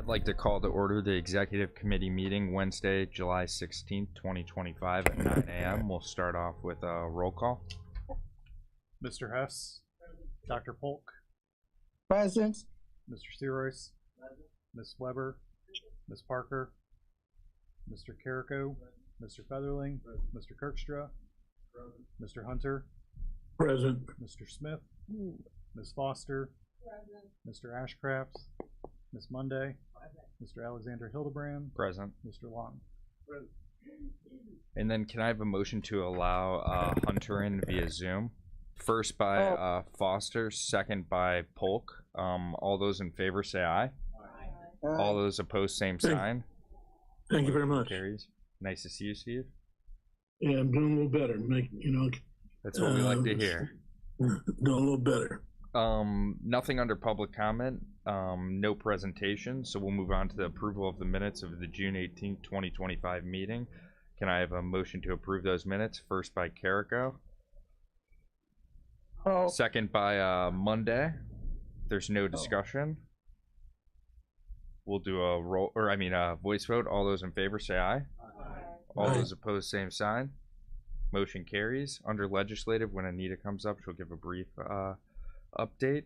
I'd like to call to order the Executive Committee meeting Wednesday, July 16th, 2025 at 9 a.m. We'll start off with a roll call. Mr. Hess, Dr. Polk, Present. Mr. Searoyce, Ms. Weber, Ms. Parker, Mr. Carrico, Mr. Featherling, Mr. Kirkstra, Mr. Hunter, Present. Mr. Smith, Ms. Foster, Mr. Ashcraft, Ms. Monday, Mr. Alexander Hildebrand, Present. Mr. Long. And then can I have a motion to allow Hunter in via Zoom? First by Foster, second by Polk. All those in favor say aye. All those opposed, same sign. Thank you very much. Carries. Nice to see you, Steve. Yeah, I'm doing a little better. That's what we like to hear. Doing a little better. Nothing under public comment. No presentation. So we'll move on to the approval of the minutes of the June 18th, 2025 meeting. Can I have a motion to approve those minutes? First by Carrico. Second by Monday. There's no discussion. We'll do a voice vote. All those in favor say aye. All those opposed, same sign. Motion carries. Under legislative, when Anita comes up, she'll give a brief update.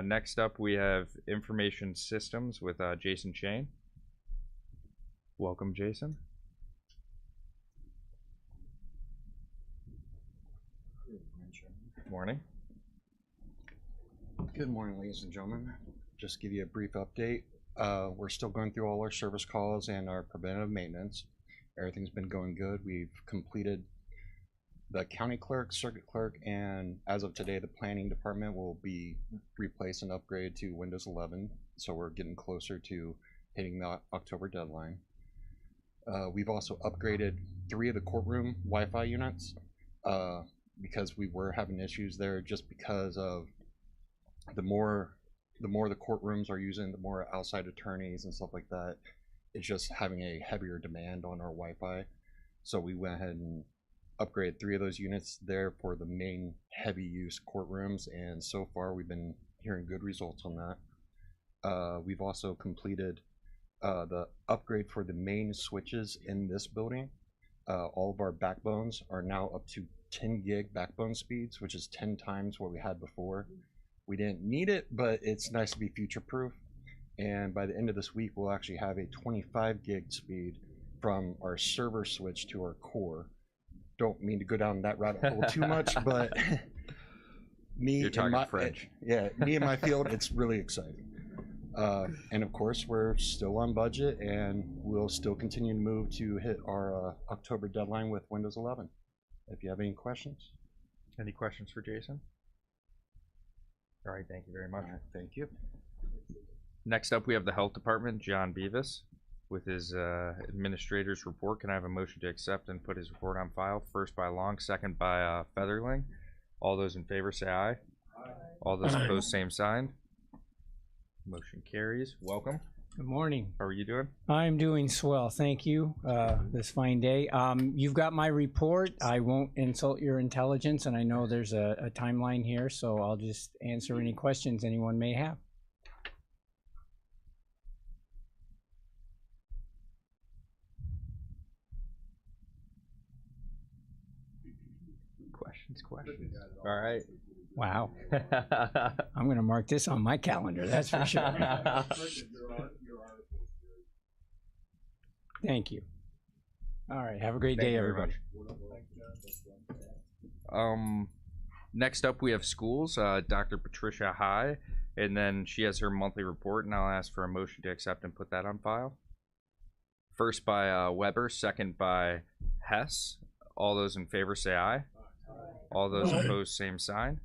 Next up, we have information systems with Jason Shane. Welcome, Jason. Good morning. Good morning, ladies and gentlemen. Just give you a brief update. We're still going through all our service calls and our preventative maintenance. Everything's been going good. We've completed the county clerk, circuit clerk, and as of today, the planning department will be replaced and upgraded to Windows 11. So we're getting closer to hitting the October deadline. We've also upgraded 3 of the courtroom Wi-Fi units because we were having issues there just because of the more the courtrooms are using, the more outside attorneys and stuff like that, it's just having a heavier demand on our Wi-Fi. So we went ahead and upgraded 3 of those units there for the main heavy use courtrooms, and so far we've been hearing good results on that. We've also completed the upgrade for the main switches in this building. All of our backbones are now up to 10 gig backbone speeds, which is 10 times what we had before. We didn't need it, but it's nice to be future-proof. And by the end of this week, we'll actually have a 25 gig speed from our server switch to our core. Don't mean to go down that rabbit hole too much, but me and my field, it's really exciting. And of course, we're still on budget, and we'll still continue to move to hit our October deadline with Windows 11. If you have any questions. Any questions for Jason? All right, thank you very much. Right, thank you. Next up, we have the Health Department, John Beavis, with his administrator's report. Can I have a motion to accept and put his report on file? First by Long, second by Featherling. All those in favor say aye. Aye. All those opposed, same sign. Motion carries. Welcome. Good morning. How are you doing? I'm doing swell, thank you. This fine day. You've got my report. I won't insult your intelligence, and I know there's a timeline here, so I'll just answer any questions anyone may have. Questions. All right. Wow. I'm going to mark this on my calendar, that's for sure. Thank you. All right. Have a great day, everybody. Next up, we have schools. Dr. Patricia High, and then she has her monthly report, and I'll ask for a motion to accept and put that on file. First by Weber, second by Hess. All those in favor say aye. All those opposed, same sign.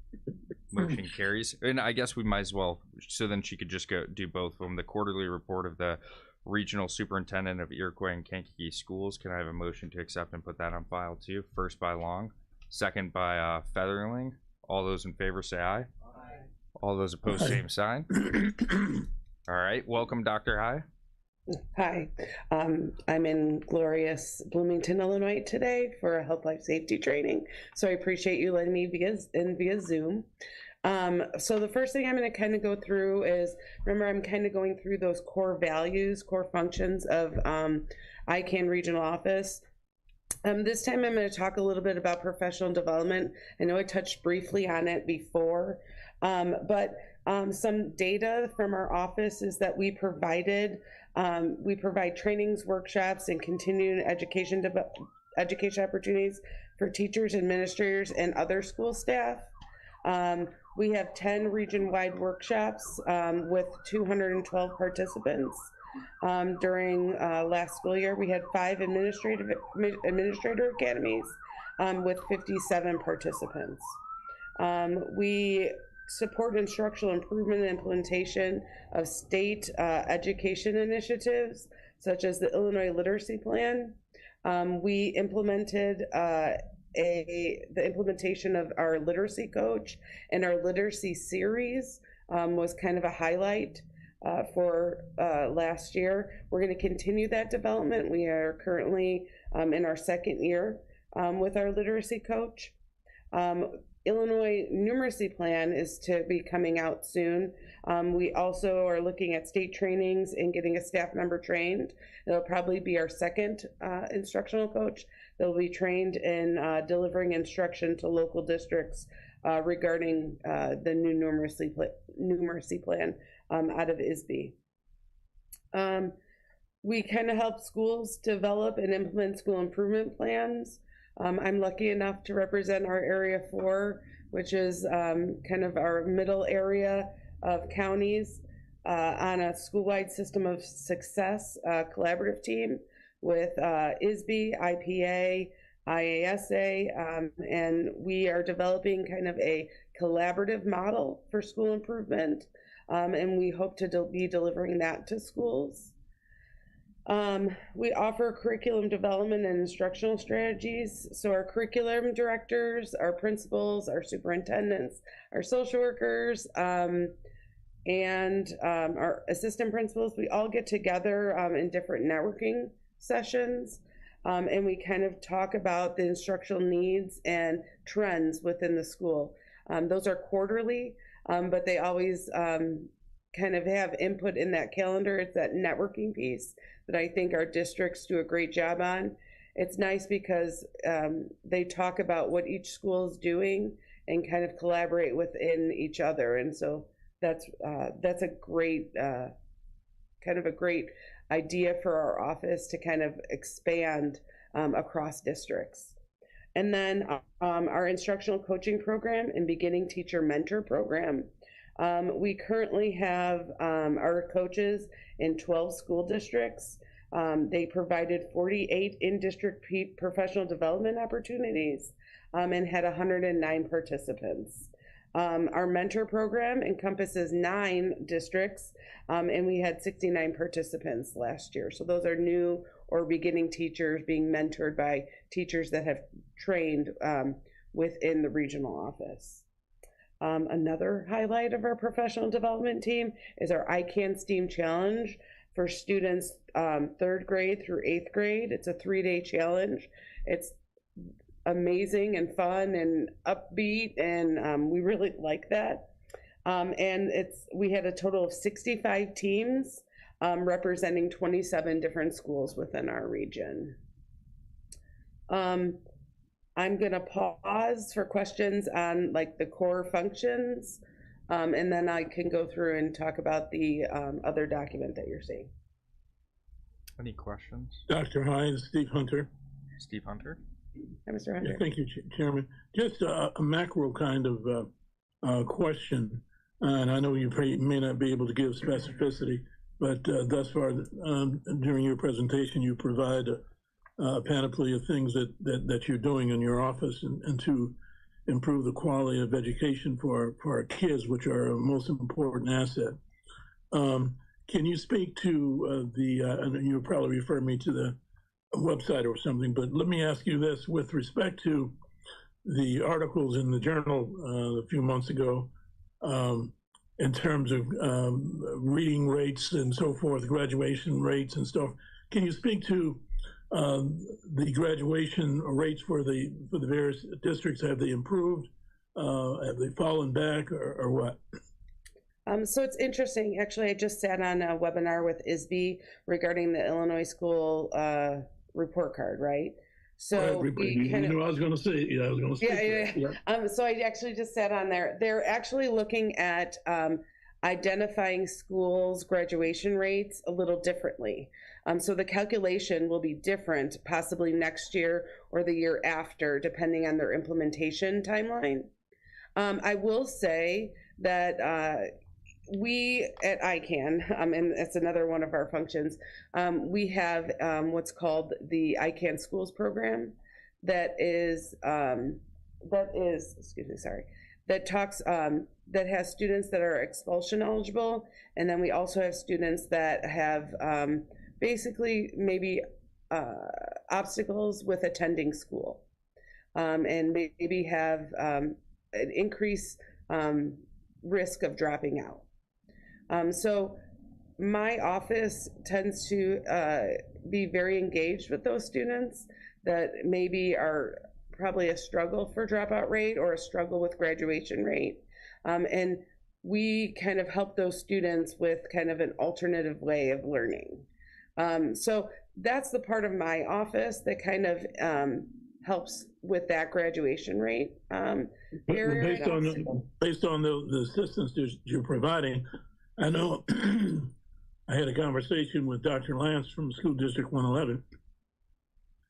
Motion carries. And I guess we might as well, so then she could just go do both of them. The quarterly report of the Regional Superintendent of Iroquois and Kankakee Schools. Can I have a motion to accept and put that on file too? First by Long, second by Featherling. All those in favor say aye. Aye. All those opposed, same sign. All right, welcome, Dr. High. Hi, I'm in glorious Bloomington, Illinois today for a health life safety training. So I appreciate you letting me be in via Zoom. So the first thing I'm going to kind of go through is, remember, I'm kind of going through those core values, core functions of ICANN Regional Office. This time I'm going to talk a little bit about professional development. I know I touched briefly on it before, but some data from our office is that we provide trainings, workshops, and continuing education opportunities for teachers, administrators, and other school staff. We have 10 region-wide workshops with 212 participants. During last school year, we had 5 administrator academies with 57 participants. We support instructional improvement and implementation of state education initiatives, such as the Illinois Literacy Plan. We implemented the implementation of our literacy coach, and our literacy series was kind of a highlight for last year. We're going to continue that development. We are currently in our 2nd year with our literacy coach. Illinois Numeracy Plan is to be coming out soon. We also are looking at state trainings and getting a staff member trained. It'll probably be our 2nd instructional coach. They'll be trained in delivering instruction to local districts regarding the new numeracy plan out of ISB. We kind of help schools develop and implement school improvement plans. I'm lucky enough to represent our Area 4, which is kind of our middle area of counties on a school-wide system of success collaborative team with ISB, IPA, IASA, and we are developing kind of a collaborative model for school improvement, and we hope to be delivering that to schools. We offer curriculum development and instructional strategies. So our curriculum directors, our principals, our superintendents, our social workers, and our assistant principals, we all get together in different networking sessions, and we kind of talk about the instructional needs and trends within the school. Those are quarterly, but they always kind of have input in that calendar. It's that networking piece that I think our districts do a great job on. It's nice because they talk about what each school is doing and kind of collaborate within each other. And so that's a great, kind of a great idea for our office to kind of expand across districts. And then our instructional coaching program and beginning teacher mentor program. We currently have our coaches in 12 school districts. They provided 48 in-district professional development opportunities and had 109 participants. Our mentor program encompasses 9 districts, and we had 69 participants last year. So those are new or beginning teachers being mentored by teachers that have trained within the regional office. Another highlight of our professional development team is our ICANN STEAM Challenge for students 3rd grade through 8th grade. It's a 3-day challenge. It's amazing and fun and upbeat, and we really like that. And we had a total of 65 teams representing 27 different schools within our region. I'm going to pause for questions on like the core functions, and then I can go through and talk about the other document that you're seeing. Any questions? Dr. Hines, Steve Hunter. Steve Hunter? Hi, Mr. Hunter. Yeah, thank you, Chairman. Just a macro kind of question, and I know you may not be able to give specificity, but thus far during your presentation, you provide a panoply of things that you're doing in your office and to improve the quality of education for our kids, which are our most important asset. Can you speak to and you'll probably refer me to the website or something, but let me ask you this with respect to the articles in the journal a few months ago in terms of reading rates and so forth, graduation rates and stuff. Can you speak to the graduation rates for the various districts? Have they improved? Have they fallen back or what? So it's interesting. Actually, I just sat on a webinar with ISB regarding the Illinois school report card, right? So we kind of, I was going to say, I was going to say. Yeah. So I actually just sat on there. They're actually looking at identifying schools' graduation rates a little differently. So the calculation will be different, possibly next year or the year after, depending on their implementation timeline. I will say that we at ICANN, and it's another one of our functions, we have what's called the ICANN Schools program that has students that are expulsion eligible, and then we also have students that have basically maybe obstacles with attending school, and maybe have an increased risk of dropping out. So my office tends to be very engaged with those students that maybe are probably a struggle for dropout rate or a struggle with graduation rate. And we kind of help those students with kind of an alternative way of learning. So that's the part of my office that kind of helps with that graduation rate. Based on the assistance that you're providing, I know I had a conversation with Dr. Lance from School District 111.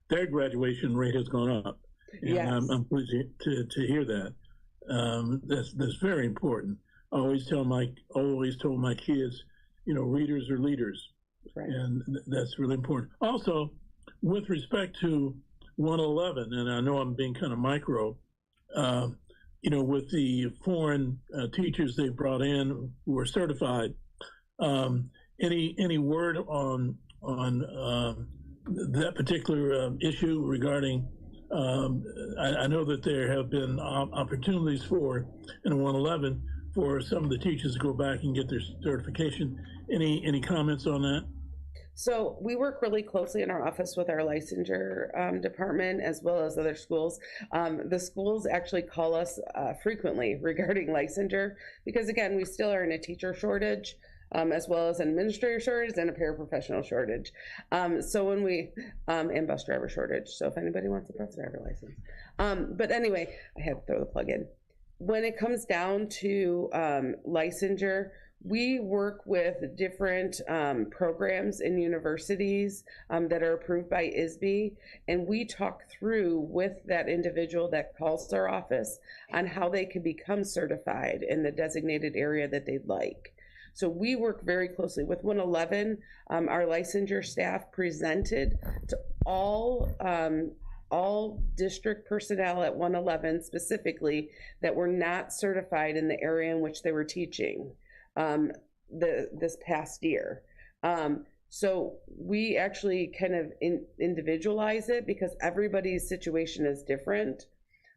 Their graduation rate has gone up. And Yes. I'm pleased to hear that. That's very important. I always told my kids, readers are leaders. Right. And that's really important. Also, with respect to 111, and I know I'm being kind of micro, with the foreign teachers they brought in who are certified, any word on that particular issue regarding? I know that there have been opportunities in 111 for some of the teachers to go back and get their certification. Any comments on that? So we work really closely in our office with our licensure department as well as other schools. The schools actually call us frequently regarding licensure because, again, we still are in a teacher shortage as well as an administrator shortage and a paraprofessional shortage. So when and bus driver shortage. So if anybody wants a bus driver license. But anyway, I had to throw the plug in. When it comes down to licensure, we work with different programs in universities that are approved by ISB, and we talk through with that individual that calls our office on how they can become certified in the designated area that they'd like. So we work very closely with 111. Our licensure staff presented to all district personnel at 111 specifically that were not certified in the area in which they were teaching this past year. So we actually kind of individualize it because everybody's situation is different.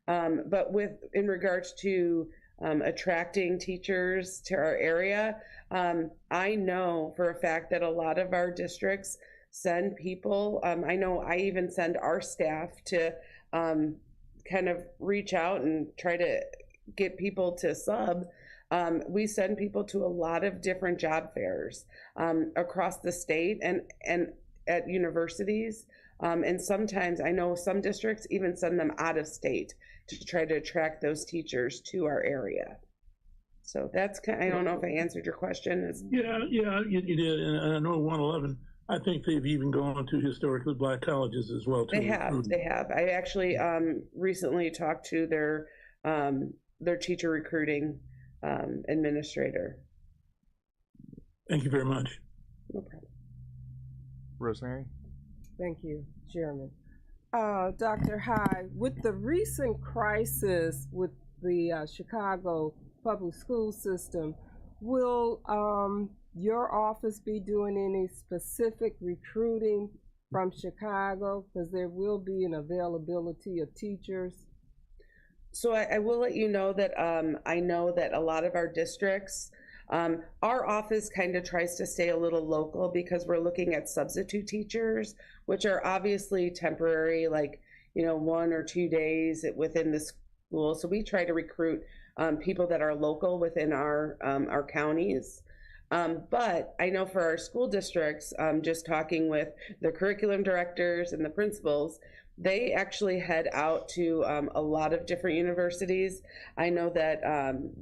But in regards to attracting teachers to our area, I know for a fact that a lot of our districts send people. I know I even send our staff to kind of reach out and try to get people to sub. We send people to a lot of different job fairs across the state and at universities. And sometimes I know some districts even send them out of state to try to attract those teachers to our area. So that's I don't know if I answered your question. Yeah, you did. And I know 111, I think they've even gone to historically black colleges as well. They have. I actually recently talked to their teacher recruiting administrator. Thank you very much. No problem. Rosemary? Thank you, Chairman. Dr. Hyde, with the recent crisis with the Chicago public school system, will your office be doing any specific recruiting from Chicago? Because there will be an availability of teachers. So I will let you know that I know that a lot of our districts, our office kind of tries to stay a little local because we're looking at substitute teachers, which are obviously temporary, like 1 or 2 days within the schools. So we try to recruit people that are local within our counties. But I know for our school districts, just talking with the curriculum directors and the principals, they actually head out to a lot of different universities. I know that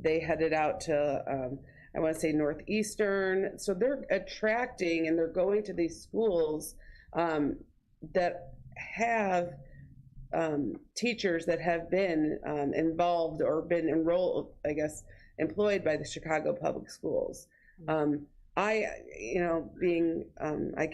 they headed out to, I want to say Northeastern. So they're attracting and they're going to these schools that have teachers that have been involved or been enrolled, I guess, employed by the Chicago Public Schools. I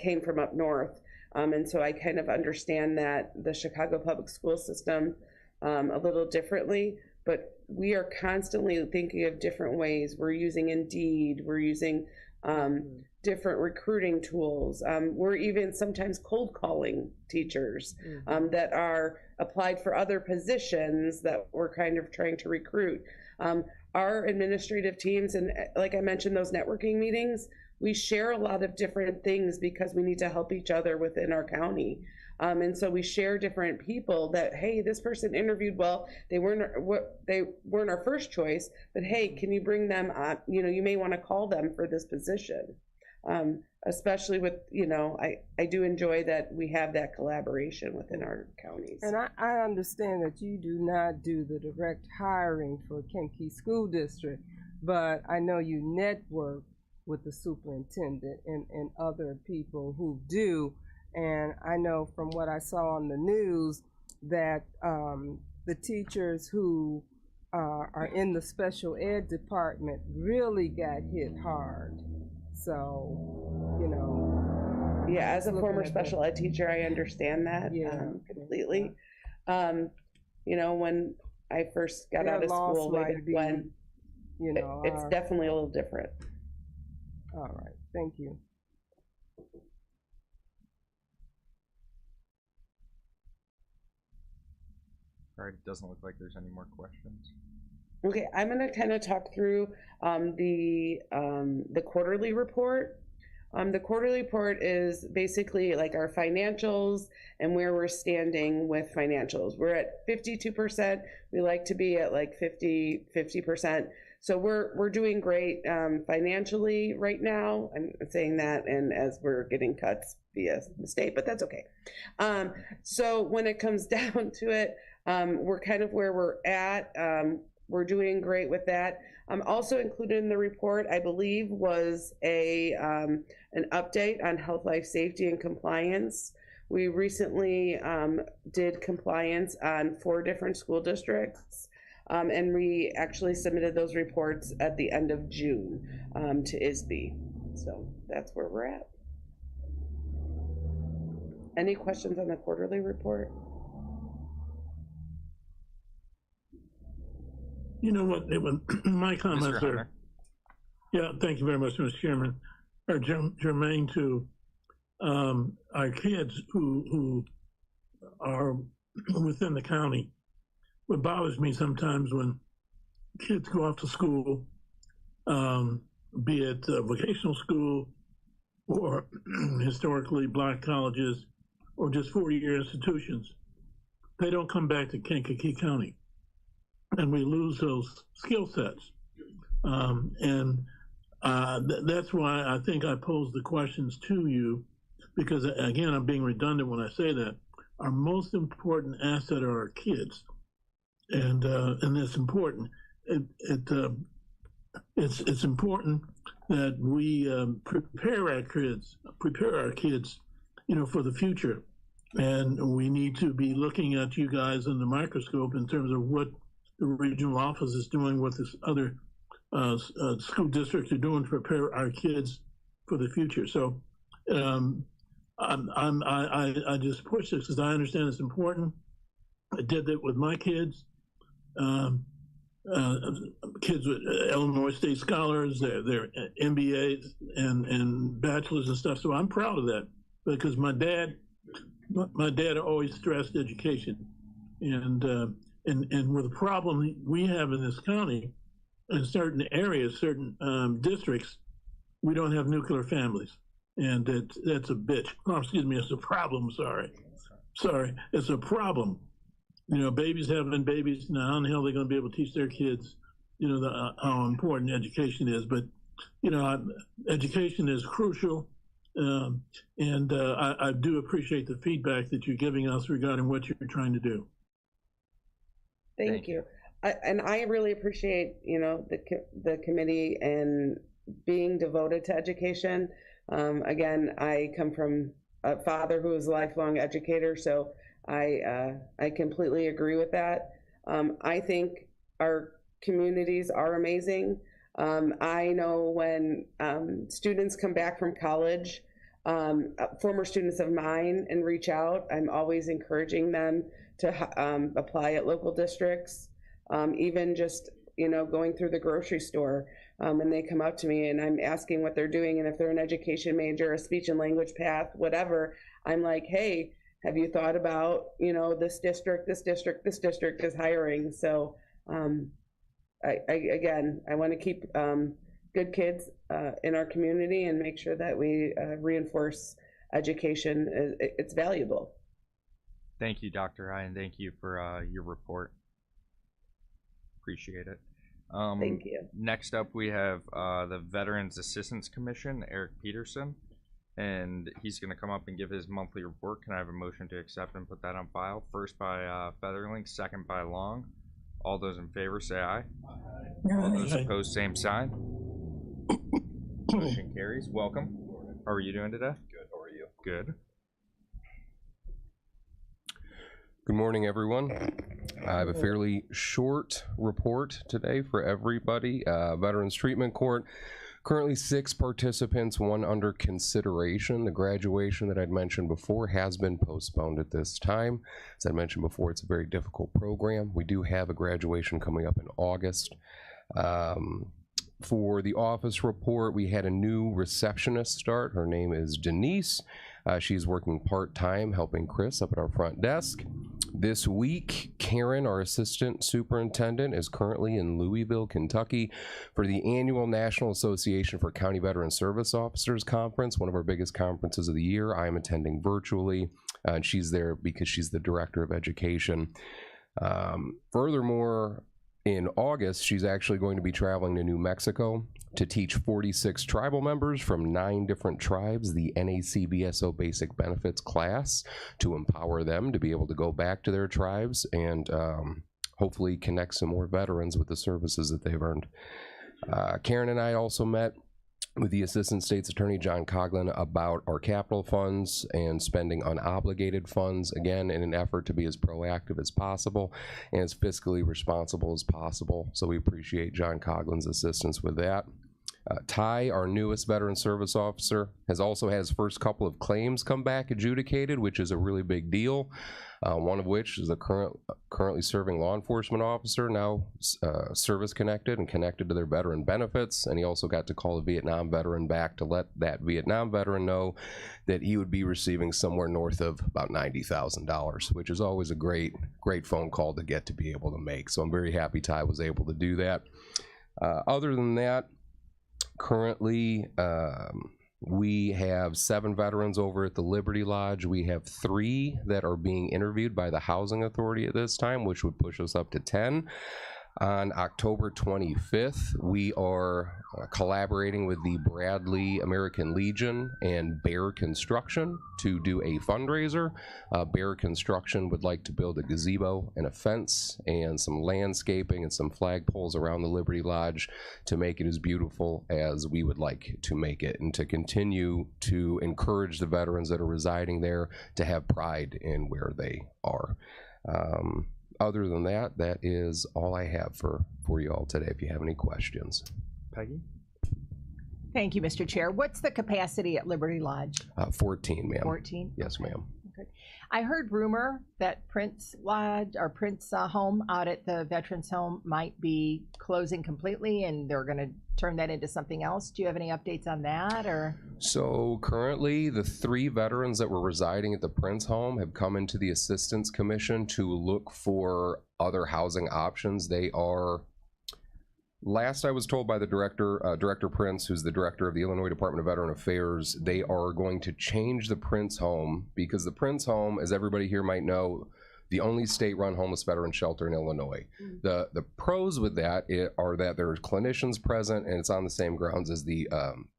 came from up north, and so I kind of understand that the Chicago Public School system a little differently, but we are constantly thinking of different ways. We're using Indeed, we're using different recruiting tools. We're even sometimes cold calling teachers that are applied for other positions that we're kind of trying to recruit. Our administrative teams, and like I mentioned, those networking meetings, we share a lot of different things because we need to help each other within our county. And so we share different people that, hey, this person interviewed well, they weren't our first choice, but hey, can you bring them on? You may want to call them for this position. Especially with, I do enjoy that we have that collaboration within our counties. And I understand that you do not do the direct hiring for Kankakee School District, but I know you network with the superintendent and other people who do. And I know from what I saw on the news that the teachers who are in the special ed department really got hit hard. So, Yeah, as a former special ed teacher, I understand that completely. When I first got out of school, it's definitely a little different. All right, thank you. All right, it doesn't look like there's any more questions. Okay, I'm going to kind of talk through the quarterly report. The quarterly report is basically like our financials and where we're standing with financials. We're at 52%. We like to be at like 50%. So we're doing great financially right now. I'm saying that, and as we're getting cuts via the state, but that's okay. So when it comes down to it, we're kind of where we're at. We're doing great with that. Also included in the report, I believe, was an update on health, life, safety, and compliance. We recently did compliance on 4 different school districts, and we actually submitted those reports at the end of June to ISB. So that's where we're at. Any questions on the quarterly report? You know what, my comments are, yeah, thank you very much, Mr. Chairman, are germane to our kids who are within the county. What bothers me sometimes when kids go off to school, be it vocational school or historically black colleges or just 4-year institutions, they don't come back to Kankakee County. And we lose those skill sets. That's why I think I posed the questions to you, because again, I'm being redundant when I say that. Our most important asset are our kids. And it's important. It's important that we prepare our kids, for the future. And we need to be looking at you guys in the microscope in terms of what the regional office is doing, what this other school districts are doing to prepare our kids for the future. So I just push this because I understand it's important. I did that with my kids. Kids with Illinois State Scholars, their MBAs and bachelors and stuff. So I'm proud of that because my dad always stressed education, and with the problem we have in this county, in certain areas, certain districts, we don't have nuclear families, and that's a bitch. Oh, excuse me, it's a problem. Sorry, it's a problem. babies having babies. Now, how in the hell are they going to be able to teach their kids, how important education is? But, education is crucial. And I do appreciate the feedback that you're giving us regarding what you're trying to do. Thank you. And I really appreciate, the committee and being devoted to education. Again, I come from a father who is a lifelong educator, so I completely agree with that. I think our communities are amazing. I know when students come back from college, former students of mine, and reach out, I'm always encouraging them to apply at local districts, even just, going through the grocery store, and they come up to me and I'm asking what they're doing, and if they're an education major, a speech and language path, whatever, I'm like, hey, have you thought about, this district is hiring. So I want to keep good kids in our community and make sure that we reinforce education. It's valuable. Thank you, Dr. Ryan. Thank you for your report. Appreciate it. Thank you. Next up, we have the Veterans Assistance Commission, Eric Peterson, and he's going to come up and give his monthly report. Can I have a motion to accept and put that on file? First by Featherlink, second by Long. All those in favor say aye. All those opposed, same sign. Motion carries. Welcome. How are you doing today? Good. How are you? Good. Good morning, everyone. I have a fairly short report today for everybody. Veterans Treatment Court. Currently 6 participants, 1 under consideration. The graduation that I'd mentioned before has been postponed at this time. As I mentioned before, it's a very difficult program. We do have a graduation coming up in August. For the office report, we had a new receptionist start. Her name is Denise. She's working part-time helping Chris up at our front desk. This week, Karen, our assistant superintendent, is currently in Louisville, Kentucky for the annual National Association for County Veteran Service Officers Conference, one of our biggest conferences of the year. I am attending virtually, and she's there because she's the director of education. Furthermore, in August, she's actually going to be traveling to New Mexico to teach 46 tribal members from 9 different tribes the NACBSO Basic Benefits class to empower them to be able to go back to their tribes and hopefully connect some more veterans with the services that they've earned. Karen and I also met with the Assistant State's Attorney John Coughlin about our capital funds and spending unobligated funds, again, in an effort to be as proactive as possible and as fiscally responsible as possible. So we appreciate John Coughlin's assistance with that. Ty, our newest veteran service officer, has also had his first couple of claims come back adjudicated, which is a really big deal. One of which is a currently serving law enforcement officer, now service connected and connected to their veteran benefits. And he also got to call a Vietnam veteran back to let that Vietnam veteran know that he would be receiving somewhere north of about $90,000, which is always a great phone call to get to be able to make. So I'm very happy Ty was able to do that. Other than that, currently, we have 7 veterans over at the Liberty Lodge. We have 3 that are being interviewed by the Housing Authority at this time, which would push us up to 10. On October 25th, we are collaborating with the Bradley American Legion and Bear Construction to do a fundraiser. Bear Construction would like to build a gazebo and a fence and some landscaping and some flagpoles around the Liberty Lodge to make it as beautiful as we would like to make it, and to continue to encourage the veterans that are residing there to have pride in where they are. Other than that, that is all I have for you all today. If you have any questions. Peggy? Thank you, Mr. Chair. What's the capacity at Liberty Lodge? 14, ma'am. 14? Yes, ma'am. Okay. I heard rumor that Prince Lodge or Prince Home out at the Veterans Home might be closing completely and they're going to turn that into something else. Do you have any updates on that? Or so currently the 3 veterans that were residing at the Prince Home have come into the Assistance Commission to look for other housing options. They are, last I was told by the Director Prince, who's the director of the Illinois Department of Veteran Affairs, they are going to change the Prince Home because the Prince Home, as everybody here might know, the only state-run homeless veteran shelter in Illinois. The pros with that are that there's clinicians present and it's on the same grounds as the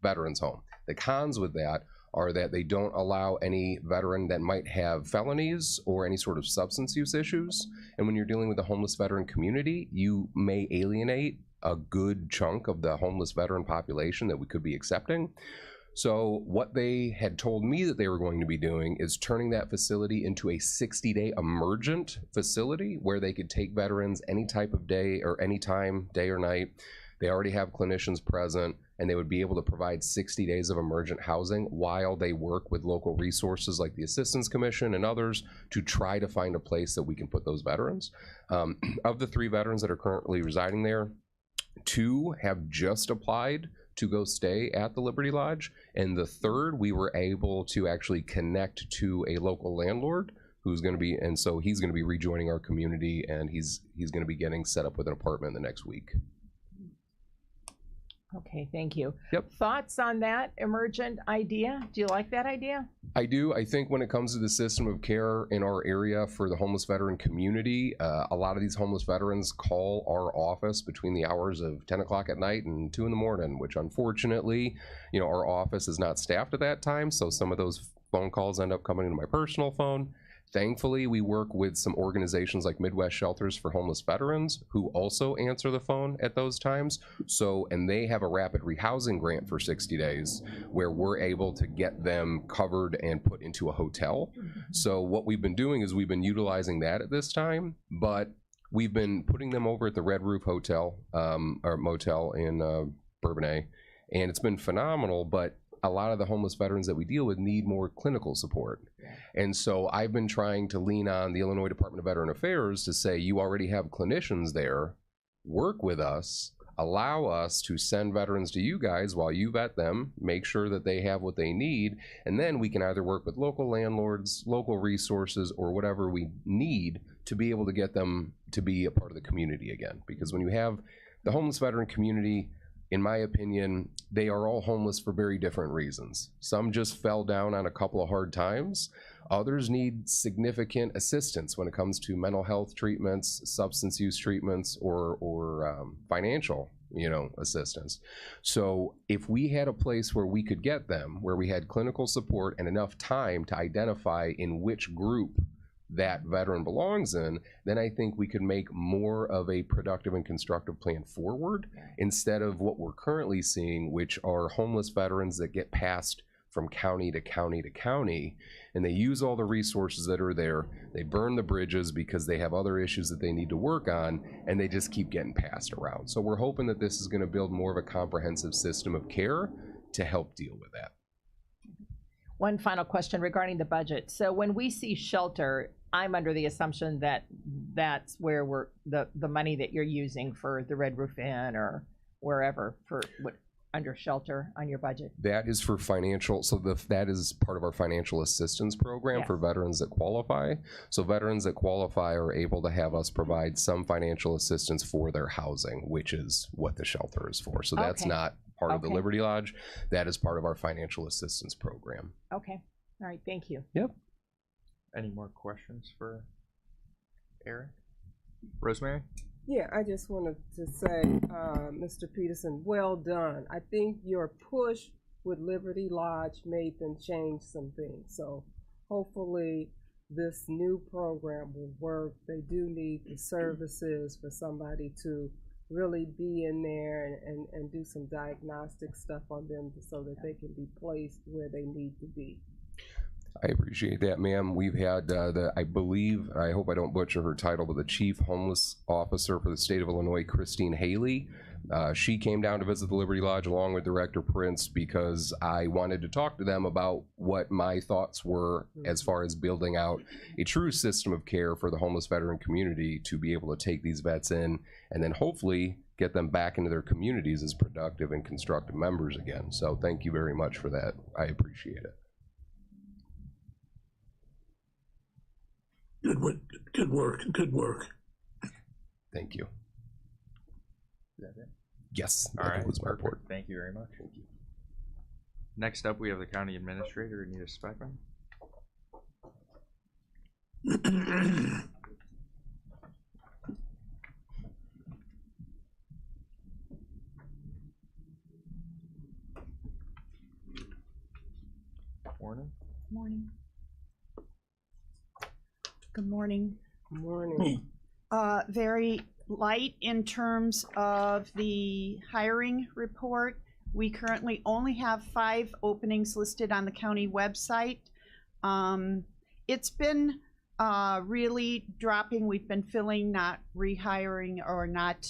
veterans home. The cons with that are that they don't allow any veteran that might have felonies or any sort of substance use issues. And when you're dealing with the homeless veteran community, you may alienate a good chunk of the homeless veteran population that we could be accepting. So what they had told me that they were going to be doing is turning that facility into a 60-day emergent facility where they could take veterans any type of day or any time, day or night. They already have clinicians present, and they would be able to provide 60 days of emergent housing while they work with local resources like the Assistance Commission and others to try to find a place that we can put those veterans. Of the 3 veterans that are currently residing there, 2 have just applied to go stay at the Liberty Lodge, and the 3rd we were able to actually connect to a local landlord who's going to be, and so he's going to be rejoining our community, and he's going to be getting set up with an apartment the next week. Okay, thank you. Yep. Thoughts on that emergent idea? Do you like that idea? I do. I think when it comes to the system of care in our area for the homeless veteran community, a lot of these homeless veterans call our office between the hours of 10 o'clock at night and 2 in the morning, which unfortunately, you know, our office is not staffed at that time. So some of those phone calls end up coming into my personal phone. Thankfully, we work with some organizations like Midwest Shelters for Homeless Veterans who also answer the phone at those times. So, and they have a rapid rehousing grant for 60 days where we're able to get them covered and put into a hotel. So what we've been doing is we've been utilizing that at this time, but we've been putting them over at the Red Roof Hotel or Motel in Bourbonnais, and it's been phenomenal, but a lot of the homeless veterans that we deal with need more clinical support. And so I've been trying to lean on the Illinois Department of Veteran Affairs to say, you already have clinicians there, work with us, allow us to send veterans to you guys while you vet them, make sure that they have what they need, and then we can either work with local landlords, local resources, or whatever we need to be able to get them to be a part of the community again. Because when you have the homeless veteran community, in my opinion, they are all homeless for very different reasons. Some just fell down on a couple of hard times. Others need significant assistance when it comes to mental health treatments, substance use treatments, or financial, you know, assistance. So if we had a place where we could get them, where we had clinical support and enough time to identify in which group that veteran belongs in, then I think we could make more of a productive and constructive plan forward instead of what we're currently seeing, which are homeless veterans that get passed from county to county to county, and they use all the resources that are there. They burn the bridges because they have other issues that they need to work on, and they just keep getting passed around. So we're hoping that this is going to build more of a comprehensive system of care to help deal with that. One final question regarding the budget. So when we see shelter, I'm under the assumption that that's where we're the money that you're using for the Red Roof Inn or wherever for what under shelter on your budget. That is for financial, so that is part of our financial assistance program for veterans that qualify. So veterans that qualify are able to have us provide some financial assistance for their housing, which is what the shelter is for. So that's not part of the Liberty Lodge. That is part of our financial assistance program. Okay. All right. Thank you. Yep. Any more questions for Eric? Rosemary? Yeah, I just wanted to say, Mr. Peterson, well done. I think your push with Liberty Lodge made them change some things. So hopefully this new program will work. They do need the services for somebody to really be in there and do some diagnostic stuff on them so that they can be placed where they need to be. I appreciate that, ma'am. We've had I believe, I hope I don't butcher her title, but the Chief Homeless Officer for the state of Illinois, Christine Haley. She came down to visit the Liberty Lodge along with Director Prince because I wanted to talk to them about what my thoughts were as far as building out a true system of care for the homeless veteran community to be able to take these vets in and then hopefully get them back into their communities as productive and constructive members again. So thank you very much for that. I appreciate it. Good work. Thank you. Is that it? Yes, All that right. was my report. Thank you very much. Thank you. Next up, we have the County Administrator, Anita Speckman. morning. Good morning. Morning. Very light in terms of the hiring report. We currently only have 5 openings listed on the county website. It's been really dropping. We've been filling, not rehiring, or not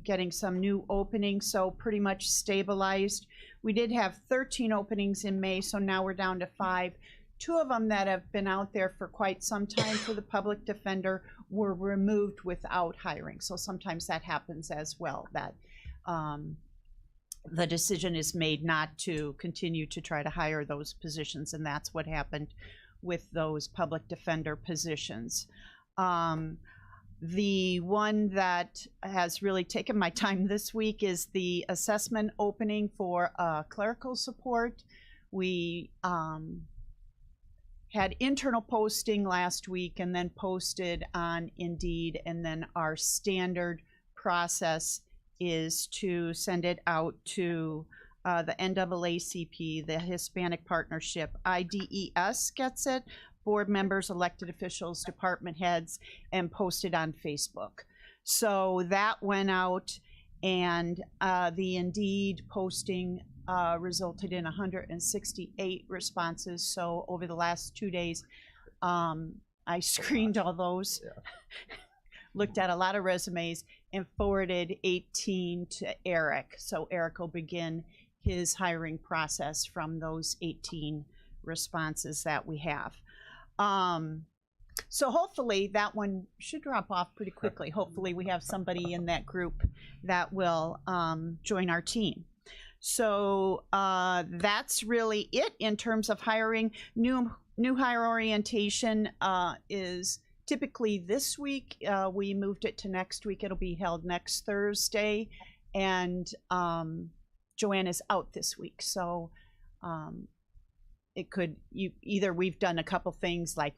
getting some new openings, so pretty much stabilized. We did have 13 openings in May, so now we're down to 5. 2 of them that have been out there for quite some time for the public defender were removed without hiring. So sometimes that happens as well, that the decision is made not to continue to try to hire those positions, and that's what happened with those public defender positions. The one that has really taken my time this week is the assessment opening for clerical support. We had internal posting last week and then posted on Indeed, and then our standard process is to send it out to the NAACP, the Hispanic Partnership. IDES gets it, board members, elected officials, department heads, and posted on Facebook. So that went out, and the Indeed posting resulted in 168 responses. So over the last 2 days, I screened all those, looked at a lot of resumes, and forwarded 18 to Eric. So Eric will begin his hiring process from those 18 responses that we have. So hopefully that one should drop off pretty quickly. Hopefully we have somebody in that group that will join our team. So that's really it in terms of hiring. New hire orientation is typically this week. We moved it to next week. It'll be held next Thursday, and Joanne is out this week, so it could, either we've done a couple things, like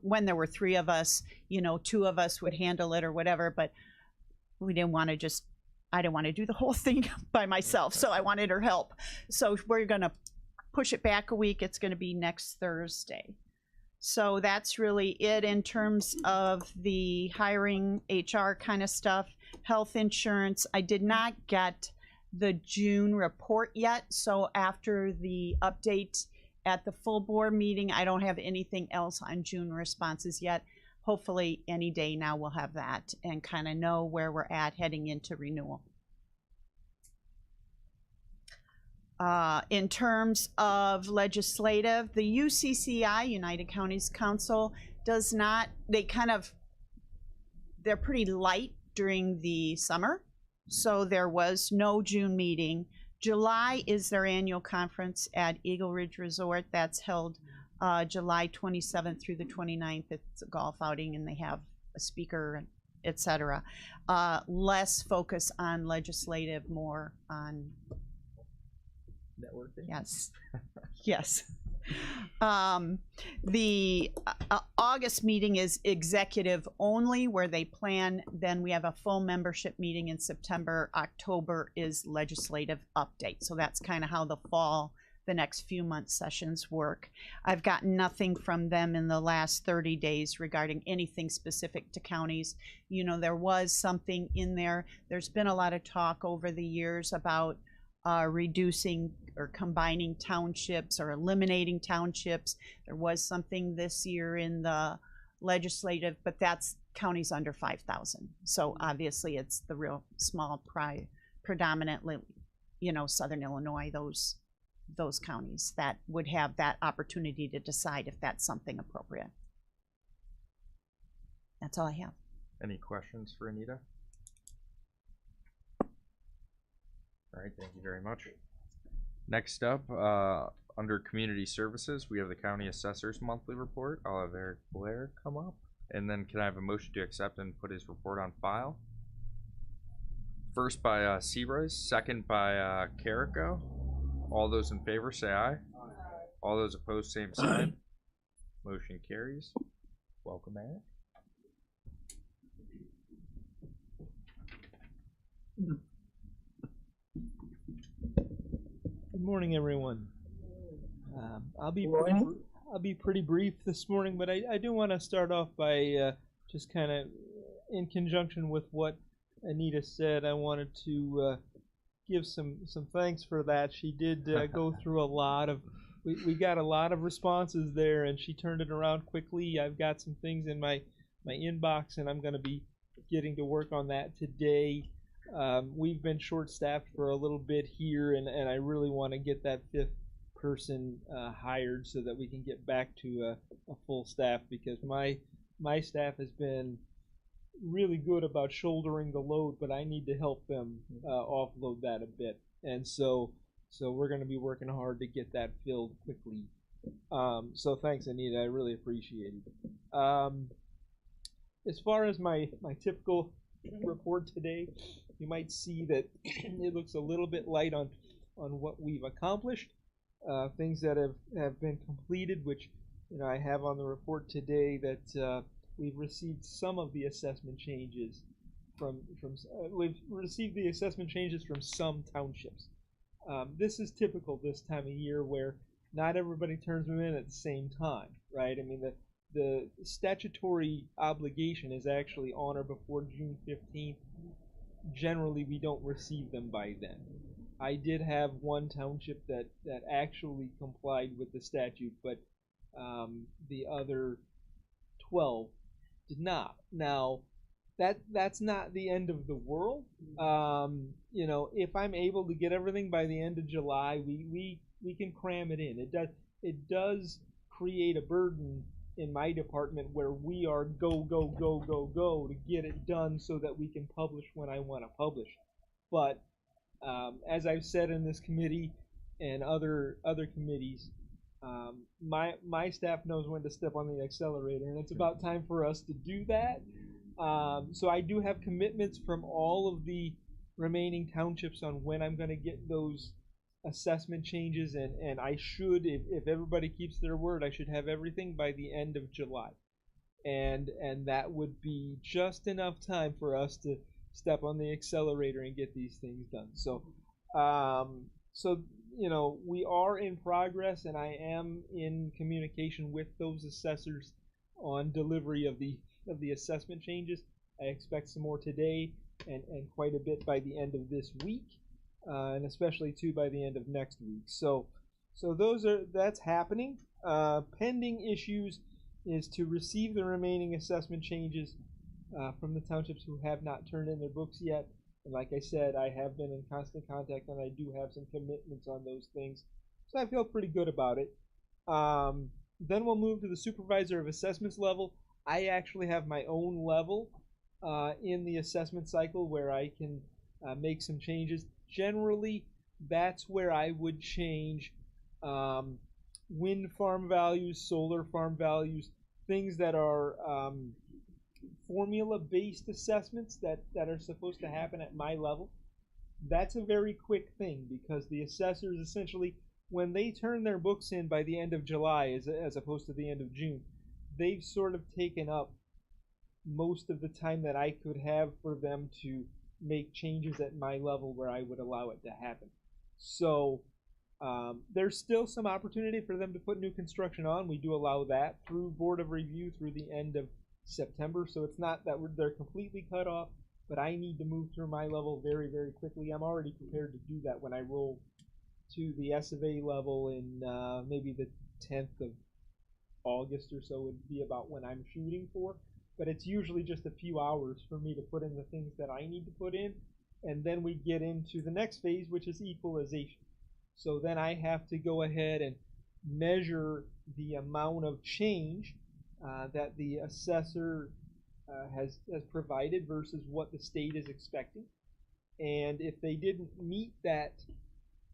when there were 3 of us, 2 of us would handle it or whatever, but we didn't want to I didn't want to do the whole thing by myself, so I wanted her help. So we're gonna push it back a week. It's gonna be next Thursday. So that's really it in terms of the hiring, HR kind of stuff. Health insurance, I did not get the June report yet, so after the update at the full board meeting, I don't have anything else on June responses yet. Hopefully any day now we'll have that and kind of know where we're at heading into renewal. In terms of legislative, the UCCI, United Counties Council, does not, they're pretty light during the summer. So there was no June meeting. July is their annual conference at Eagle Ridge Resort. That's held July 27th through the 29th. It's a golf outing, and they have a speaker, etc. Less focus on legislative, more on networking. Yes. Yes. The August meeting is executive only, where they plan. Then we have a full membership meeting in September. October is legislative update. So that's kind of how the next few months sessions work. I've gotten nothing from them in the last 30 days regarding anything specific to counties. There was something in there. There's been a lot of talk over the years about reducing or combining townships or eliminating townships. There was something this year in the legislative, but that's counties under 5,000. So obviously it's the real small, predominantly, Southern Illinois, those counties that would have that opportunity to decide if that's something appropriate. That's all I have. Any questions for Anita? All right, thank you very much. Next up, under Community Services, we have the County Assessor's Monthly Report. I'll have Eric Blair come up. And then can I have a motion to accept and put his report on file? First by Searoyce, second by Carrico. All those in favor say aye. All those opposed, same sign. Motion carries. Welcome, Eric. Good morning, everyone. I'll be I'll be pretty brief this morning, but I do want to start off by just kind of in conjunction with what Anita said. I wanted to give some thanks for that. She did go through a lot of, we got a lot of responses there, and she turned it around quickly. I've got some things in my inbox, and I'm going to be getting to work on that today. We've been short-staffed for a little bit here, and I really want to get that fifth person hired so that we can get back to a full staff, because my staff has been really good about shouldering the load, but I need to help them offload that a bit. And so we're going to be working hard to get that filled quickly. So thanks, Anita. I really appreciate it. As far as my typical report today, you might see that it looks a little bit light on what we've accomplished, things that have been completed, which I have on the report today that we've received some of the assessment changes we've received the assessment changes from some townships. This is typical this time of year where not everybody turns them in at the same time, right? I mean, the statutory obligation is actually on or before June 15th. Generally, we don't receive them by then. I did have one township that actually complied with the statute, but the other 12 did not. Now, that's not the end of the world. If I'm able to get everything by the end of July, we can cram it in. It does create a burden in my department where we are go to get it done so that we can publish when I want to publish. But as I've said in this committee and other committees, my staff knows when to step on the accelerator, and it's about time for us to do that. So I do have commitments from all of the remaining townships on when I'm going to get those assessment changes, and I should, if everybody keeps their word, I should have everything by the end of July, and that would be just enough time for us to step on the accelerator and get these things done. So we are in progress, and I am in communication with those assessors on delivery of the assessment changes. I expect some more today and quite a bit by the end of this week, and especially too by the end of next week. So that's happening. Pending issues is to receive the remaining assessment changes from the townships who have not turned in their books yet. And like I said, I have been in constant contact, and I do have some commitments on those things. So I feel pretty good about it. Then we'll move to the supervisor of assessments level. I actually have my own level in the assessment cycle where I can make some changes. Generally, that's where I would change wind farm values, solar farm values, things that are formula-based assessments that are supposed to happen at my level. That's a very quick thing because the assessors essentially, when they turn their books in by the end of July as opposed to the end of June, they've sort of taken up most of the time that I could have for them to make changes at my level where I would allow it to happen. So there's still some opportunity for them to put new construction on. We do allow that through Board of Review through the end of September, so it's not that they're completely cut off, but I need to move through my level very, very quickly. I'm already prepared to do that when I roll to the S of A level in maybe the 10th of August or so would be about when I'm shooting for, but it's usually just a few hours for me to put in the things that I need to put in, and then we get into the next phase, which is equalization. So then I have to go ahead and measure the amount of change that the assessor has provided versus what the state is expecting. And if they didn't meet that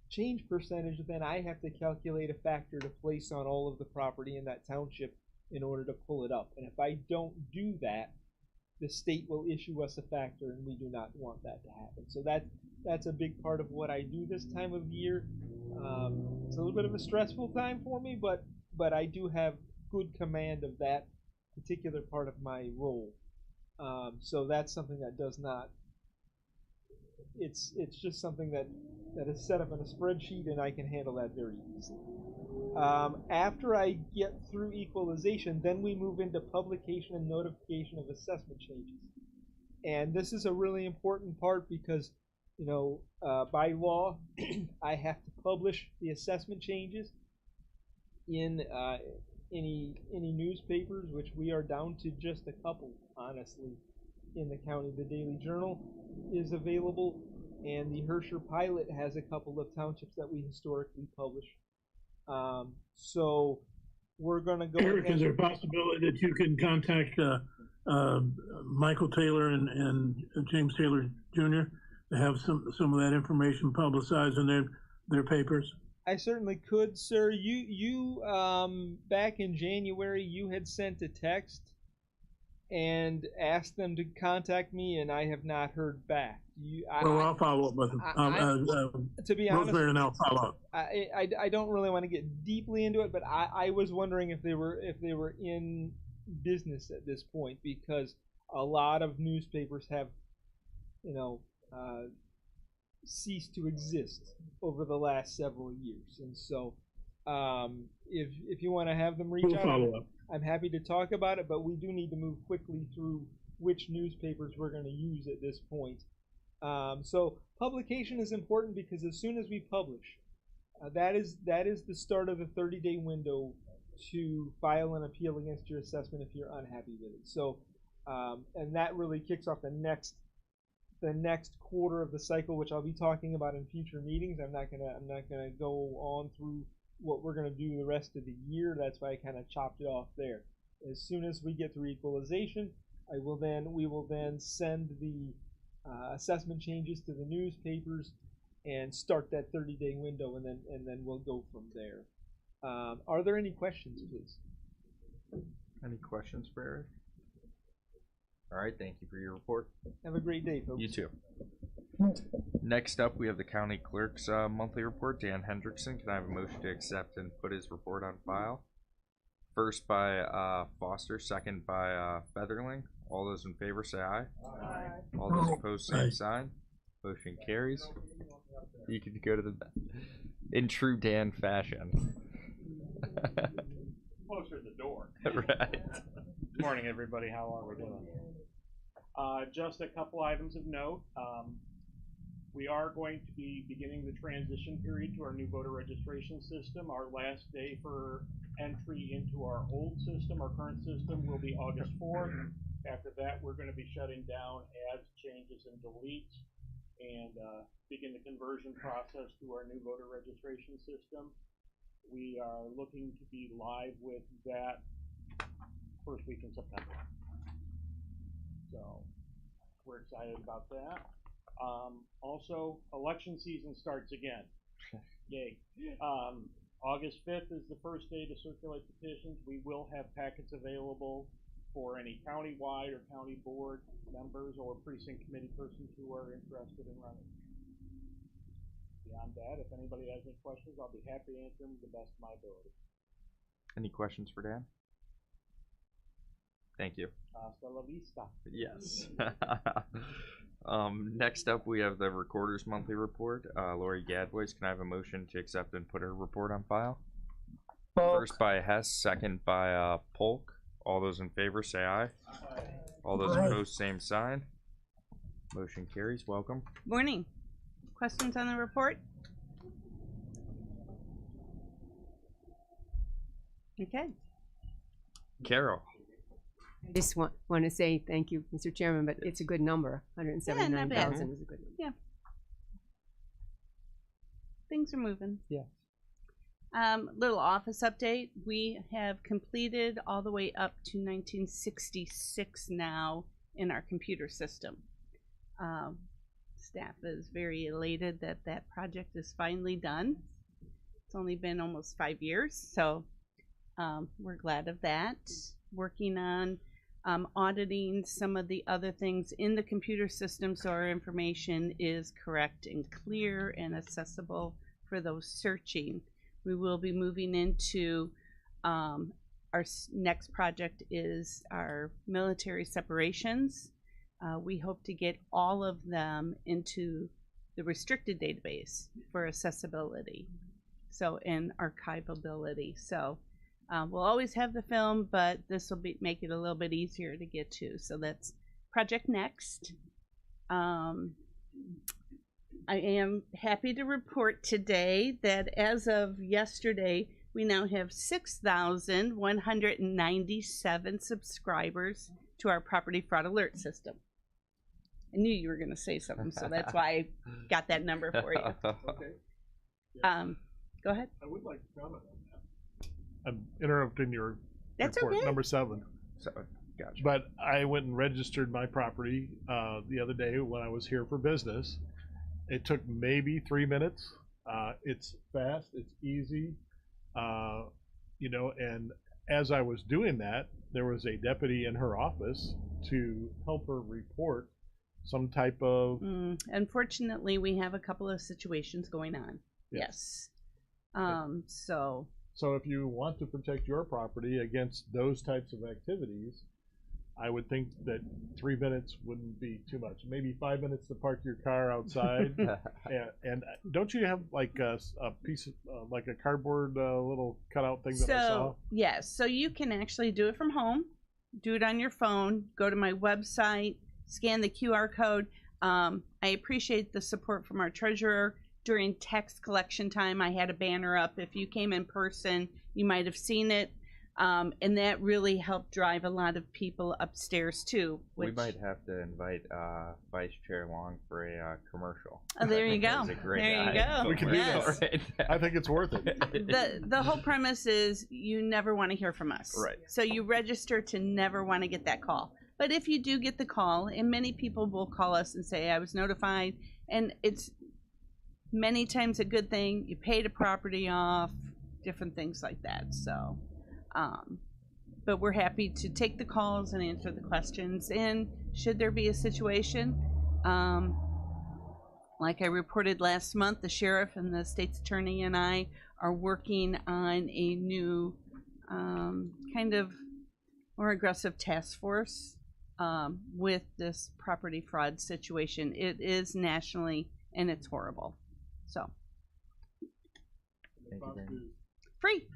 change percentage, then I have to calculate a factor to place on all of the property in that township in order to pull it up. And if I don't do that, the state will issue us a factor, and we do not want that to happen. So that's a big part of what I do this time of year. It's a little bit of a stressful time for me, but I do have good command of that particular part of my role. So that's something that does not, it's just something that is set up in a spreadsheet, and I can handle that very easily. After I get through equalization, then we move into publication and notification of assessment changes. And this is a really important part because, you know, by law, I have to publish the assessment changes in any newspapers, which we are down to just a couple, honestly, in the county. The Daily Journal is available, and the Herscher Pilot has a couple of townships that we historically publish. So we're going to go. Eric, is there a possibility that you can contact Michael Taylor and James Taylor Jr. to have some of that information publicized in their papers? I certainly could, sir. You back in January, you had sent a text and asked them to contact me, and I have not heard back. I'll follow up with them. To be honest, Rosemary and I'll follow up. I don't really want to get deeply into it, but I was wondering if they were in business at this point, because a lot of newspapers have, you know, ceased to exist over the last several years, and so if you want to have them reach We'll out, follow up. I'm happy to talk about it, but we do need to move quickly through which newspapers we're going to use at this point. So publication is important because as soon as we publish, that is the start of the 30-day window to file an appeal against your assessment if you're unhappy with it. So, and that really kicks off the next quarter of the cycle, which I'll be talking about in future meetings. I'm not gonna go on through what we're gonna do the rest of the year. That's why I kind of chopped it off there. As soon as we get through equalization, we will then send the assessment changes to the newspapers and start that 30-day window, and then we'll go from there. Are there any questions, please? Any questions for Eric? All right, thank you for your report. Have a great day, folks. You too. Next up, we have the county clerk's monthly report. Dan Hendrickson, can I have a motion to accept and put his report on file? First by Foster, second by Featherling. All those in favor say aye. Aye. All those opposed, same sign. Motion carries. You can go to the in true Dan fashion. Closer to the door. Right. Good morning, everybody. How are we doing? Just a couple items of note. We are going to be beginning the transition period to our new voter registration system. Our last day for entry into our old system, our current system, will be August 4th. After that, we're going to be shutting down adds, changes, and deletes, and begin the conversion process to our new voter registration system. We are looking to be live with that first week in September. So we're excited about that. Also, election season starts again. Yay. August 5th is the first day to circulate petitions. We will have packets available for any county-wide or county board members or precinct committee persons who are interested in running. Beyond that, if anybody has any questions, I'll be happy to answer them to the best of my ability. Any questions for Dan? Thank you. Hasta la vista. Yes. Next up, we have the recorder's monthly report. Lori Gadbois, can I have a motion to accept and put her report on file? First by Hess, second by Polk. All those in favor say aye. Aye. All those opposed, same sign. Motion carries. Welcome. Morning. Questions on the report? Okay. Carol. I just want to say thank you, Mr. Chairman, but it's a good number. 179,000 is a good number. Yeah. Things are moving. Yeah. Little office update. We have completed all the way up to 1966 now in our computer system. Staff is very elated that that project is finally done. It's only been almost 5 years, so we're glad of that. Working on auditing some of the other things in the computer system so our information is correct and clear and accessible for those searching. We will be moving into our next project is our military separations. We hope to get all of them into the restricted database for accessibility. So, and archivability. So, we'll always have the film, but this will make it a little bit easier to get to. So that's Project Next. I am happy to report today that as of yesterday, we now have 6,197 subscribers to our property fraud alert system. I knew you were going to say something, so that's why I got that number for you. Okay. Go ahead. I would like to comment on that. I'm interrupting your That's report, okay. number 7. So, gotcha. But I went and registered my property the other day when I was here for business. It took maybe 3 minutes. It's fast, it's easy, and as I was doing that, there was a deputy in her office to help her report some type of... Unfortunately, we have a couple of situations going on. Yes. So if you want to protect your property against those types of activities, I would think that 3 minutes wouldn't be too much. Maybe 5 minutes to park your car outside. and don't you have like a piece of like a cardboard little cutout thing that I saw? Yes, so you can actually do it from home, do it on your phone, go to my website, scan the QR code. I appreciate the support from our treasurer. During tax collection time, I had a banner up. If you came in person, you might have seen it. And that really helped drive a lot of people upstairs too. We might have to invite Vice Chair Long for a commercial. Oh, there you go. There you go. We can do that. Right. I think it's worth it. The whole premise is you never want to hear from us. Right. So you register to never want to get that call. But if you do get the call, and many people will call us and say, I was notified, and it's many times a good thing. You paid a property off, different things like that. So, but we're happy to take the calls and answer the questions. And should there be a situation, like I reported last month, the sheriff and the state's attorney and I are working on a new kind of more aggressive task force with this property fraud situation. It is nationally, and it's horrible. So, Thank you, Dan. free.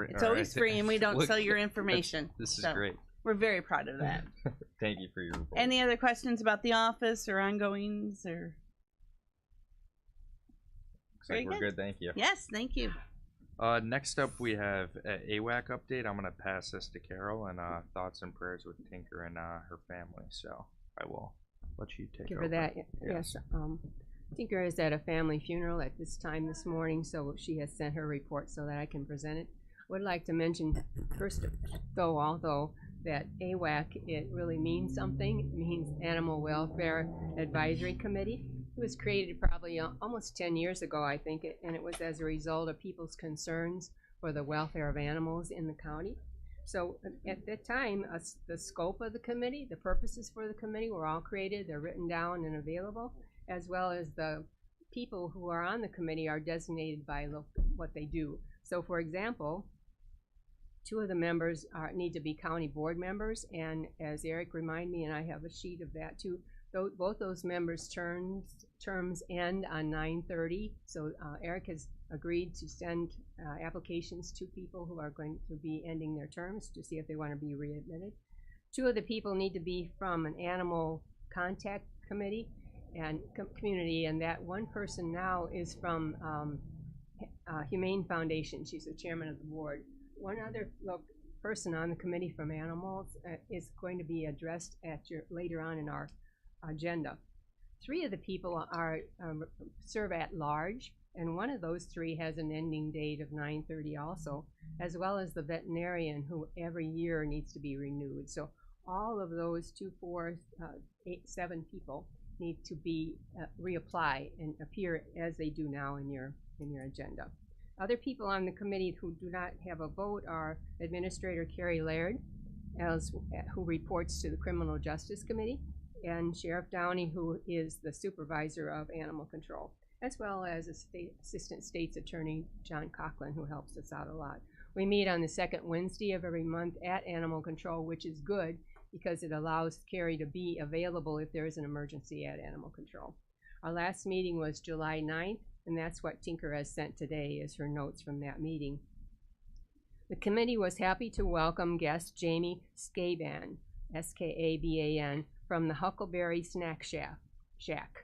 It's always free, and we don't sell your information. This is So, great. We're very proud of that. Thank you for your report. Any other questions about the office or ongoings or? Looks like we're good. Thank you. Yes, thank you. Next up, we have AWAC update. I'm gonna pass this to Carol and thoughts and prayers with Tinker and her family. So I will let you take Give over. her that. Yes. Tinker is at a family funeral at this time this morning, so she has sent her report so that I can present it. Would like to mention first, though, although that AWAC, it really means something. It means Animal Welfare Advisory Committee. It was created probably almost 10 years ago, I think, and it was as a result of people's concerns for the welfare of animals in the county. So at that time, the scope of the committee, the purposes for the committee were all created. They're written down and available, as well as the people who are on the committee are designated by what they do. So for example, 2 of the members need to be county board members, and as Eric reminded me, and I have a sheet of that too, both those members' terms end on 9/30. So Eric has agreed to send applications to people who are going to be ending their terms to see if they want to be readmitted. 2 of the people need to be from an animal contact committee and community, and that one person now is from Humane Foundation. She's the chairman of the board. One other person on the committee from animals is going to be addressed later on in our agenda. 3 of the people serve at large, and one of those 3 has an ending date of 9/30 also, as well as the veterinarian who every year needs to be renewed. So all of those 2, 4, 8, 7 people need to be reapply and appear as they do now in your agenda. Other people on the committee who do not have a vote are Administrator Carrie Laird, who reports to the Criminal Justice Committee, and Sheriff Downey, who is the supervisor of animal control, as well as Assistant State's Attorney John Coughlin, who helps us out a lot. We meet on the 2nd Wednesday of every month at Animal Control, which is good because it allows Carrie to be available if there is an emergency at Animal Control. Our last meeting was July 9th, And that's what Tinker has sent today is her notes from that meeting. The committee was happy to welcome guest Jamie Skaban, S-K-A-B-A-N, from the Huckleberry Snack Shack.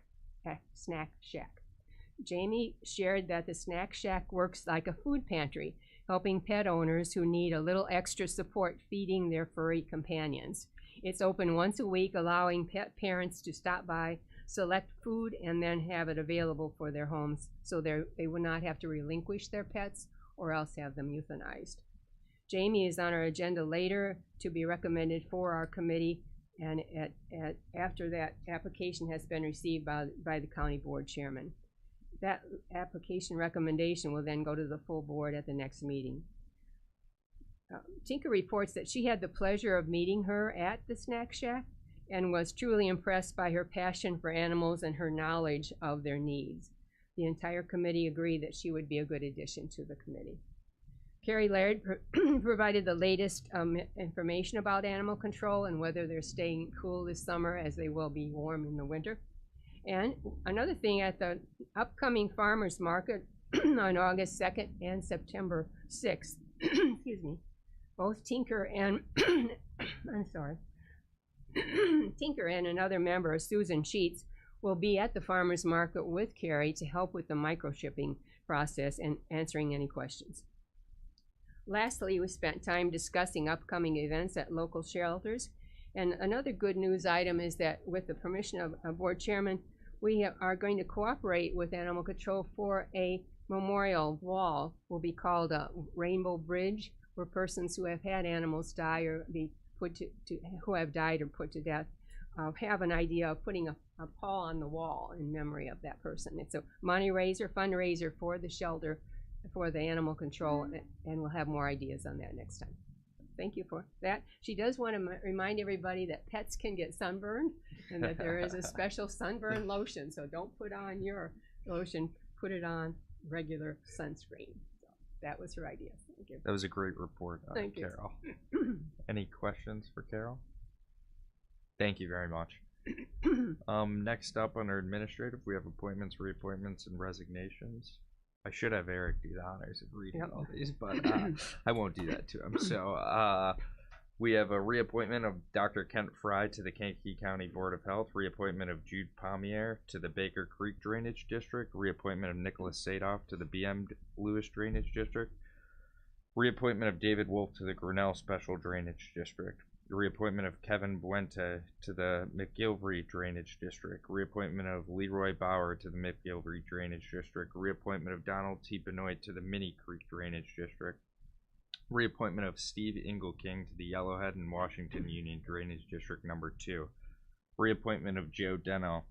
Jamie shared that the Snack Shack works like a food pantry, helping pet owners who need a little extra support feeding their furry companions. It's open once a week, allowing pet parents to stop by, select food, and then have it available for their homes so they will not have to relinquish their pets or else have them euthanized. Jamie is on our agenda later to be recommended for our committee, and after that application has been received by the county board chairman. That application recommendation will then go to the full board at the next meeting. Tinker reports that she had the pleasure of meeting her at the Snack Shack and was truly impressed by her passion for animals and her knowledge of their needs. The entire committee agreed that she would be a good addition to the committee. Carrie Laird provided the latest information about animal control and whether they're staying cool this summer, as they will be warm in the winter. And another thing, at the upcoming farmers market on August 2nd and September 6th, excuse me, both Tinker and Tinker and another member, Susan Sheets, will be at the farmers market with Carrie to help with the microshipping process and answering any questions. Lastly, we spent time discussing upcoming events at local shelters. And another good news item is that with the permission of our board chairman, we are going to cooperate with Animal Control for a memorial wall. Will be called a Rainbow Bridge, where persons who have had animals die or be put who have died or put to death have an idea of putting a paw on the wall in memory of that person. It's a money raiser, fundraiser for the shelter for the Animal Control, and we'll have more ideas on that next time. Thank you for that. She does want to remind everybody that pets can get sunburned and that there is a special sunburn lotion. So don't put on your lotion, put it on regular sunscreen. So that was her idea. Thank you. That was a great report, Thank Carol. Any questions for Carol? Thank you very much. Next up under administrative, we have appointments, reappointments, and resignations. I should have Eric do the honors of reading all these, but I won't do that to him. So we have a reappointment of Dr. Kent Fry to the Kankakee County Board of Health, reappointment of Jude Pommier to the Baker Creek Drainage District, reappointment of Nicholas Sadoff to the BM Lewis Drainage District, reappointment of David Wolf to the Grinnell Special Drainage District, reappointment of Kevin Buente to the McGilvery Drainage District, reappointment of Leroy Bauer to the McGilvery Drainage District, reappointment of Donald T. Benoit to the Minnie Creek Drainage District, reappointment of Steve Ingleking to the Yellowhead and Washington Union Drainage District Number 2, reappointment of Joe Deno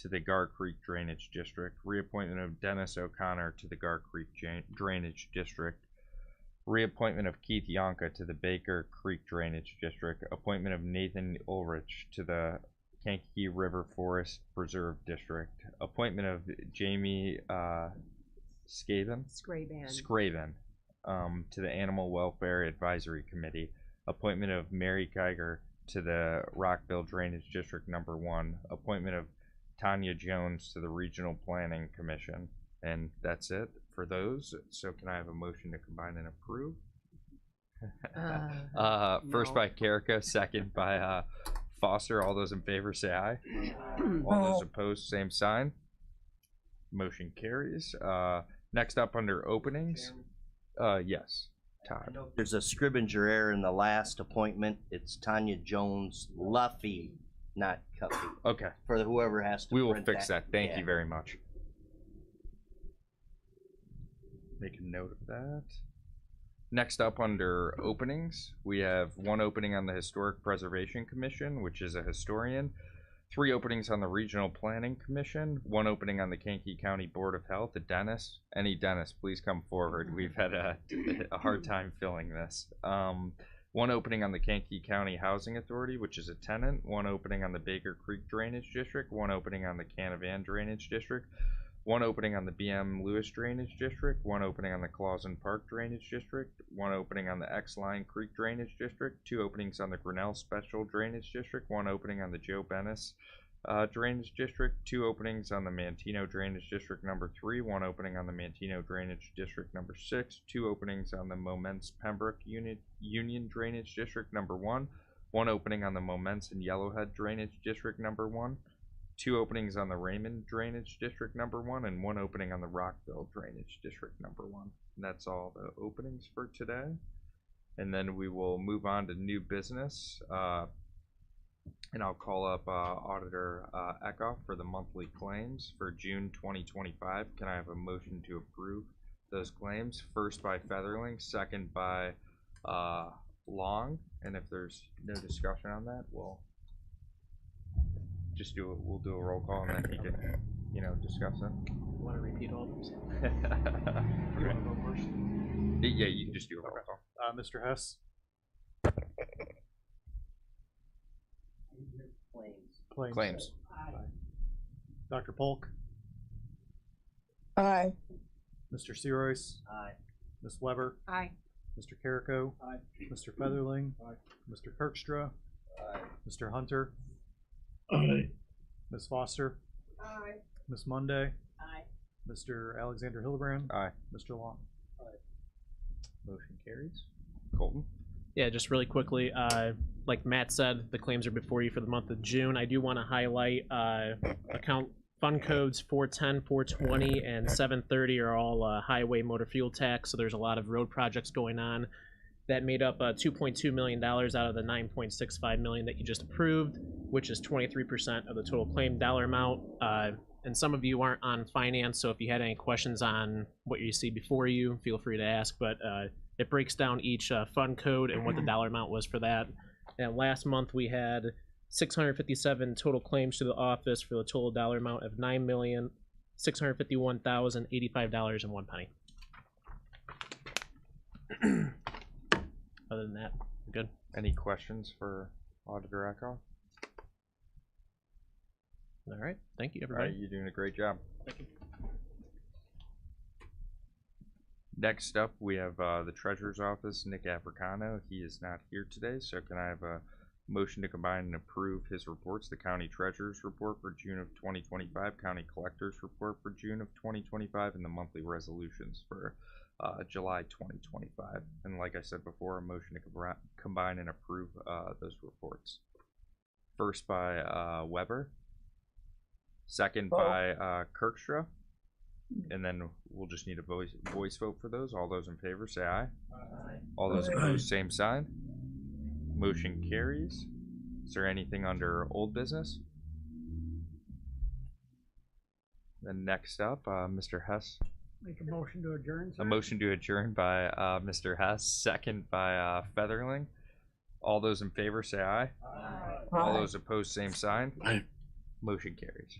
to the Gar Creek Drainage District, reappointment of Dennis O'Connor to the Gar Creek Drainage District, reappointment of Keith Yonka to the Baker Creek Drainage District, appointment of Nathan Ulrich to the Kankakee River Forest Preserve District, appointment of Jamie Scraven to the Animal Welfare Advisory Committee, appointment of Mary Geiger to the Rockville Drainage District Number 1, appointment of Tanya Jones to the Regional Planning Commission, and that's it for those. So can I have a motion to combine and approve? First by Carrica, second by Foster. All those in favor say aye. All those opposed, same sign. Motion carries. Next up under openings. Yes, Todd. There's a scrivener error in the last appointment. It's Tanya Jones Luffy, not Cuffy. Okay. For whoever has to. We will fix that. Thank you very much. Make a note of that. Next up under openings, we have one opening on the Historic Preservation Commission, which is a historian, 3 openings on the Regional Planning Commission, 1 opening on the Kankakee County Board of Health, a dentist. Any dentist, please come forward. We've had a hard time filling this. 1 opening on the Kankakee County Housing Authority, which is a tenant, 1 opening on the Baker Creek Drainage District, 1 opening on the Canavan Drainage District, 1 opening on the BM Lewis Drainage District, 1 opening on the Clausen Park Drainage District, 1 opening on the X-Line Creek Drainage District, 2 openings on the Grinnell Special Drainage District, 1 opening on the Joe Bennis Drainage District, 2 openings on the Mantino Drainage District number 3, 1 opening on the Mantino Drainage District number 6, 2 openings on the Momence Pembroke Union Drainage District number 1, 1 opening on the Momence and Yellowhead Drainage District number 1, 2 openings on the Raymond Drainage District number 1, and 1 opening on the Rockville Drainage District number 1. And that's all the openings for today. And then we will move on to new business. And I'll call up Auditor Eckhoff for the monthly claims for June 2025. Can I have a motion to approve those claims? First by Featherling, second by Long. And if there's no discussion on that, we'll just do it. We'll do a roll call and then he can, discuss it. Want to repeat all of them? You want to go first? Yeah, you can just do a roll call. Mr. Hess? Claims. Aye. Dr. Polk? Aye. Mr. Searoyce? Aye. Ms. Weber? Aye. Mr. Carrico? Aye. Mr. Featherling? Aye. Mr. Kirkstra? Aye. Mr. Hunter? Aye. Ms. Foster? Aye. Ms. Monday? Aye. Mr. Alexander Hildebrand? Aye. Mr. Long? Motion carries. Colton? Yeah, just really quickly, like Matt said, the claims are before you for the month of June. I do want to highlight account fund codes 410, 420, and 730 are all highway motor fuel tax, so there's a lot of road projects going on. That made up $2.2 million out of the $9.65 million that you just approved, which is 23% of the total claim dollar amount. And some of you aren't on finance, so if you had any questions on what you see before you, feel free to ask. But it breaks down each fund code and what the dollar amount was for that. And last month we had 657 total claims to the office for the total dollar amount of $9,651,085.01. Other than that, we're good. Any questions for Auditor Eckhoff? All right. Thank you, All everybody. right, you're doing a great job. Thank you. Next up, we have the Treasurer's Office, Nick Africano. He is not here today, so can I have a motion to combine and approve his reports? The County Treasurer's Report for June of 2025, County Collector's Report for June of 2025, and the monthly resolutions for July 2025. And like I said before, a motion to combine and approve those reports. First by Weber, second by Kirkstra, and then we'll just need a voice vote for those. All those in favor say aye. Aye. All those opposed, same sign. Motion carries. Is there anything under old business? Then next up, Mr. Hess. Make a motion to adjourn, sir. A motion to adjourn by Mr. Hess, second by Featherling. All those in favor say aye. Aye. All those opposed, same sign. Aye. Motion carries.